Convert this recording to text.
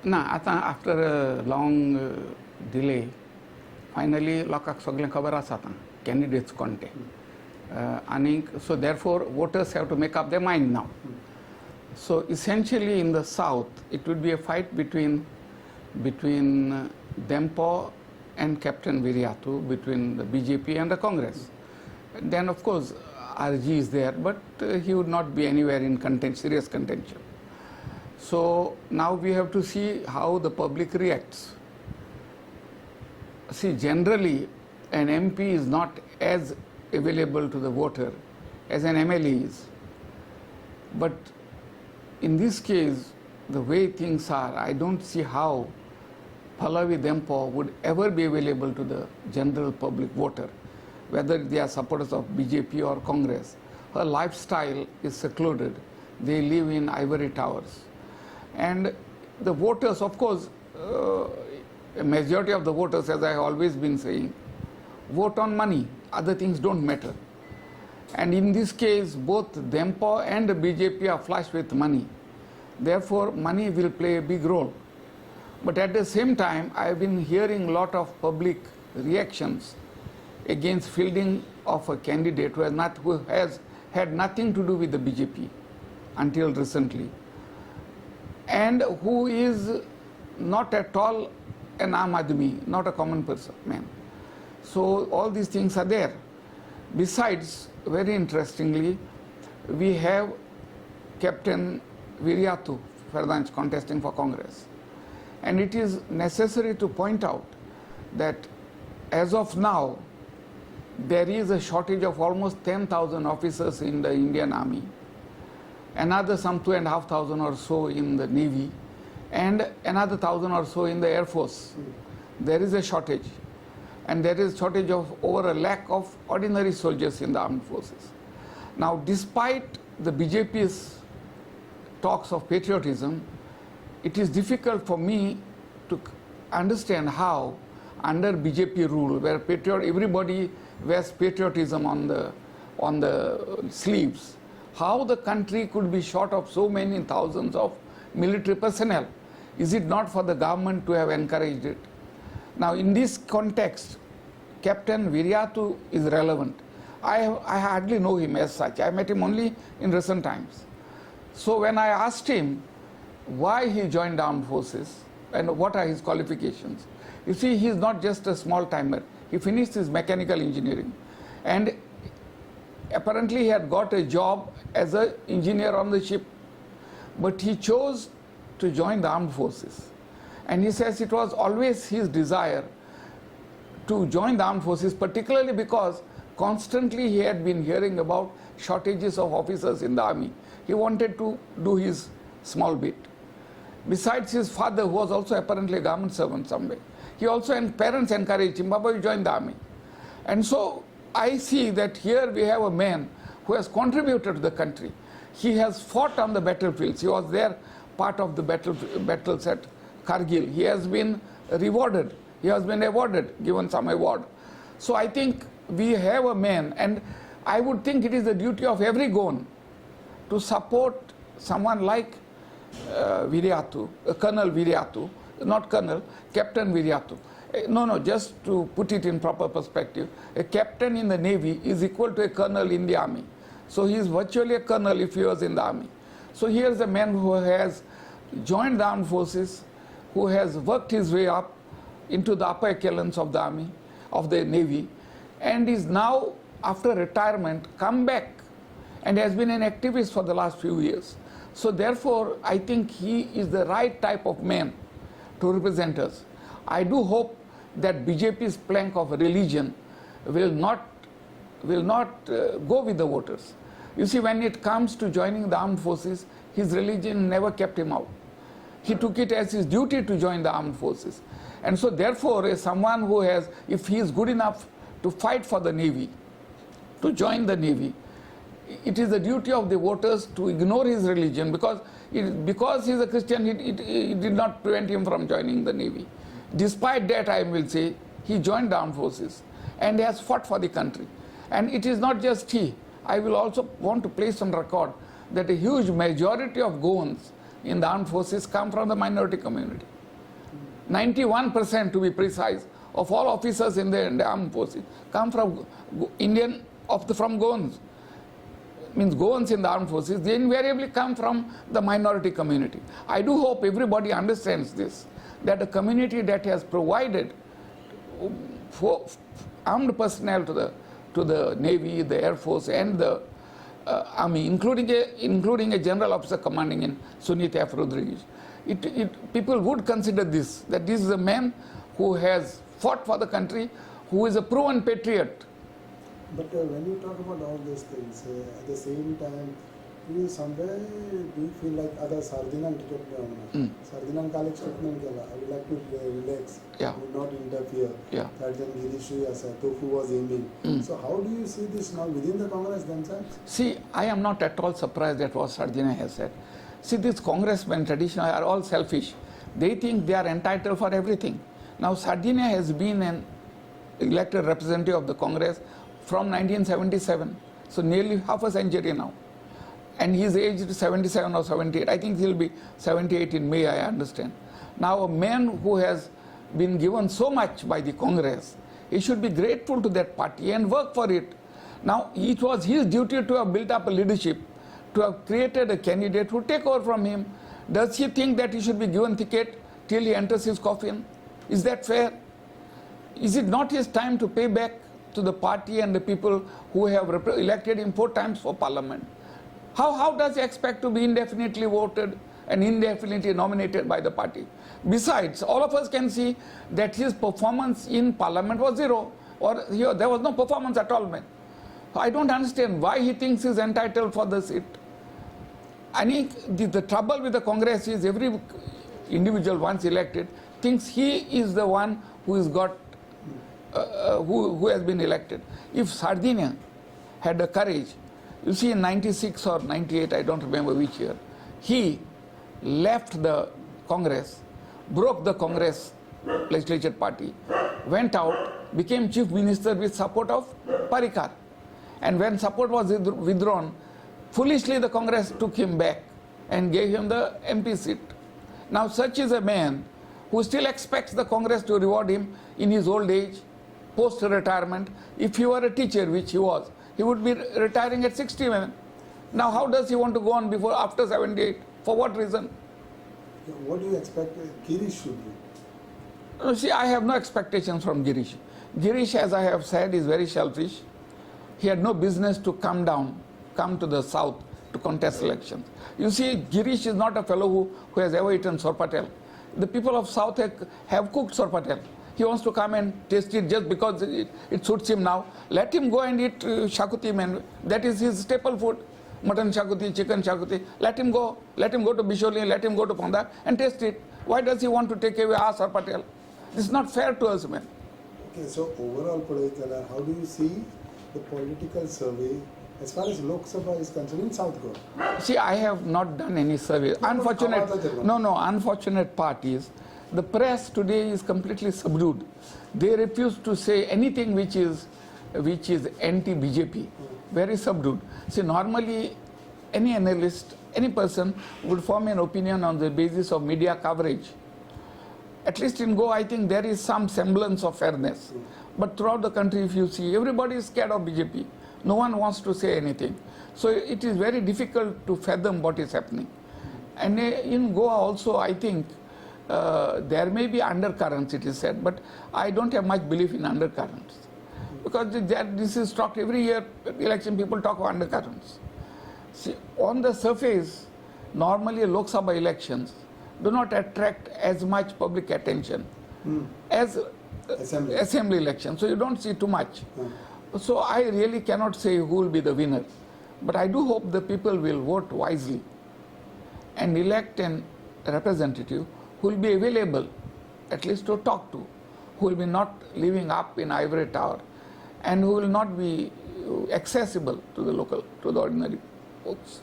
ना आता after a long delay finally लोकांक सगळें खबर आसा आतां कॅन्डिडेट्स कोण ते आनीक so therefore voters have to make up their mind now. So essentially in the south it would be a fight between Dempo and Captain Viriato, between the BJP and the Congress. Then of course RG is there, but he would not be anywhere in serious contention. So now we have to see how the public reacts. See, generally an MP is not as available to the voter as an MLA is, but in this case, the way things are, I don't see how Pallavi Dempo would ever be available to the general public voter, whether they are supporters of BJP or Congress. Her lifestyle is secluded. They live in ivory towers. And the voters, of course, a majority of the voters, as I have always been saying, vote on money. Other things don't matter. And in this case, both Dempo and the BJP are flush with money. Therefore, money will play a big role. But at the same time, I have been hearing a lot of public reactions against fielding of a candidate who has had nothing to do with the BJP until recently, and who is not at all an Aam Aadmi, not a common person, man. So all these things are there. Besides, very interestingly, we have Captain Viriato Fernandes contesting for Congress. And it is necessary to point out that as of now, there is a shortage of almost 10,000 officers in the Indian Army, another some 2,500 or so in the Navy, and another 1,000 or so in the Air Force. There is a shortage. And there is shortage of over a lakh of ordinary soldiers in the armed forces. Now, despite the BJP's talks of patriotism, it is difficult for me to understand how, under BJP rule, where everybody wears patriotism on the sleeves, how the country could be short of so many thousands of military personnel. Is it not for the government to have encouraged it? Now, in this context, Captain Viriato is relevant. I hardly know him as such. I met him only in recent times. So when I asked him why he joined the armed forces and what are his qualifications, you see, he is not just a small timer. He finished his mechanical engineering, and apparently he had got a job as an engineer on the ship, but he chose to join the armed forces. And he says it was always his desire to join the armed forces, particularly because constantly he had been hearing about shortages of officers in the army. He wanted to do his small bit. Besides, his father, who was also apparently a government servant somewhere, he also, and parents encouraged him, Baba, you join the army. And so I see that here we have a man who has contributed to the country. He has fought on the battlefields. He was there, part of the battles at Kargil. He has been rewarded. He has been awarded, given some award. So I think we have a man, and I would think it is the duty of every Goan to support someone like Viriato, Colonel Viriato, not Colonel, Captain Viriato. No, just to put it in proper perspective, a captain in the Navy is equal to a colonel in the army. So he is virtually a colonel if he was in the army. So here is a man who has joined the armed forces, who has worked his way up into the upper echelons of the army, of the Navy, and is now, after retirement, come back and has been an activist for the last few years. So therefore, I think he is the right type of man to represent us. I do hope that BJP's plank of religion will not go with the voters. You see, when it comes to joining the armed forces, his religion never kept him out. He took it as his duty to join the armed forces. And so therefore, as someone who has, if he is good enough to fight for the Navy, to join the Navy, it is the duty of the voters to ignore his religion, because he is a Christian, it did not prevent him from joining the Navy. Despite that, I will say, he joined the armed forces and has fought for the country. And it is not just he. I will also want to place on record that a huge majority of Goans in the armed forces come from the minority community. 91% to be precise, of all officers in the armed forces come from from Goans. Means Goans in the armed forces, they invariably come from the minority community. I do hope everybody understands this, that a community that has provided for armed personnel to the Navy, the Air Force, and the Army, including a general officer commanding in Sunit F. Rodriguez. People would consider this, that this is a man who has fought for the country, who is a proven patriot. But when you talk about all these things, at the same time, you somewhere do you feel like other Sardinan ticket Sardinan college statement, I would like to relax, would not interfere. That then Girishu as Tofu was aiming. So how do you see this now within the Congress themselves? See, I am not at all surprised at what Sardinan has said. See, these congressmen traditionally are all selfish. They think they are entitled for everything. Now, Sardinia has been an elected representative of the Congress from 1977, so nearly half a century now. And he is aged 77 or 78. I think he'll be 78 in May, I understand. Now, a man who has been given so much by the Congress, he should be grateful to that party and work for it. Now, it was his duty to have built up a leadership, to have created a candidate who take over from him. Does he think that he should be given ticket till he enters his coffin? Is that fair? Is it not his time to pay back to the party and the people who have elected him 4 times for parliament? How does he expect to be indefinitely voted and indefinitely nominated by the party? Besides, all of us can see that his performance in parliament was zero, or here there was no performance at all, man. I don't understand why he thinks he's entitled for the seat. I think the trouble with the Congress is every individual once elected thinks he is the one who has got, who has been elected. If Sardinia had the courage, you see in 96 or 98, I don't remember which year, he left the Congress, broke the Congress legislature party, went out, became chief minister with support of Parikar. And when support was withdrawn, foolishly the Congress took him back and gave him the MP seat. Now such is a man who still expects the Congress to reward him in his old age, post-retirement. If he were a teacher, which he was, he would be retiring at 61. Now how does he want to go on after 78? For what reason? What do you expect Girish should do? See, I have no expectations from Girish. Girish, as I have said, is very selfish. He had no business to come to the south to contest elections. You see, Girish is not a fellow who has ever eaten sorpatel. The people of south have cooked sorpatel. He wants to come and taste it just because it suits him now. Let him go and eat shakuti, man. That is his staple food. Mutton shakuti, chicken shakuti. Let him go. Let him go to Bisholi, let him go to Ponda and taste it. Why does he want to take away our sorpatel? This is not fair to us, man. Okay, so overall, Pradeshkala, how do you see the political survey as far as Loksabha is concerned in South Goa? See, I have not done any survey. Unfortunate part is the press today is completely subdued. They refuse to say anything which is anti-BJP. Very subdued. See, normally any analyst, any person would form an opinion on the basis of media coverage. At least in Goa, I think there is some semblance of fairness. But throughout the country, if you see, everybody is scared of BJP. No one wants to say anything. So it is very difficult to fathom what is happening. And in Goa also, I think there may be undercurrents, it is said, but I don't have much belief in undercurrents. Because this is talked every year, election people talk about undercurrents. See, on the surface, normally Loksabha elections do not attract as much public attention as assembly elections. So you don't see too much. So I really cannot say who will be the winner. But I do hope the people will vote wisely and elect an representative who will be available at least to talk to, who will be not living up in ivory tower and who will not be accessible to the ordinary folks.